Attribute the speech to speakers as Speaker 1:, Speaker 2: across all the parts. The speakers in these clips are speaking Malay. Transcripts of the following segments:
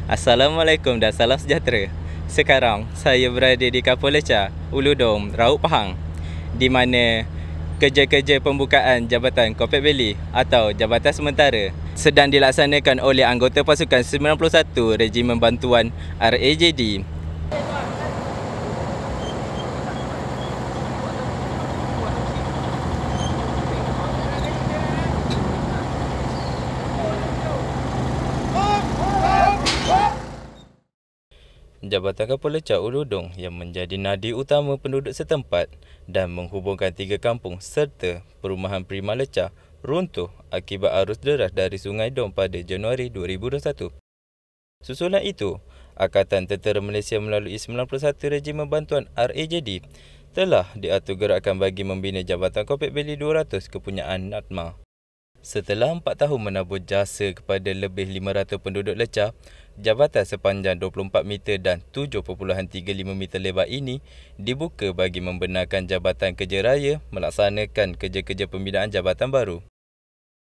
Speaker 1: Assalamualaikum dan salam sejahtera. Sekarang saya berada di Kapal Lecah, Ulu Dom, Raub Pahang, di mana kerja-kerja pembukaan Jabatan Kopek Beli atau Jabatan Sementara sedang dilaksanakan oleh anggota pasukan 91 Regimen Bantuan RAJD. Jabatan Kapal Lecah Ulu Dom yang menjadi nadi utama penduduk setempat dan menghubungkan 3 kampung serta perumahan Prima Lecah runtuh akibat arus deras dari Sungai Dom pada Januari 2021. Susulan itu, Angkatan Tentera Malaysia melalui 91 Regimen Bantuan RAJD telah diatur gerakan bagi membina Jabatan Kopek Beli 200 kepunyaan NATMA. Setelah 4 tahun menabur jasa kepada lebih 500 penduduk Lecah, jabatan sepanjang 24 meter dan 7.35 meter lebar ini dibuka bagi membenarkan Jabatan Kerja Raya melaksanakan kerja-kerja pembinaan jabatan baru.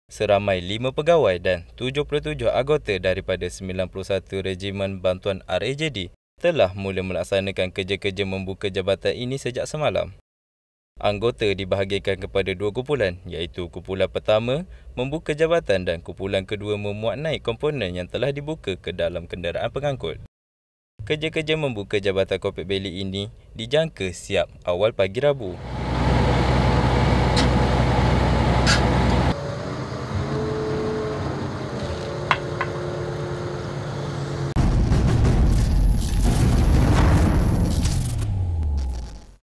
Speaker 1: Seramai 5 pegawai dan 77 anggota daripada 91 Regimen Bantuan RAJD telah mula melaksanakan kerja-kerja membuka jabatan ini sejak semalam. Anggota dibahagikan kepada 2 kumpulan, iaitu kumpulan pertama membuka jabatan dan kumpulan kedua memuat naik komponen yang telah dibuka ke dalam kenderaan pengangkut. Kerja-kerja membuka Jabatan Kopek Beli ini dijangka siap awal pagi Rabu.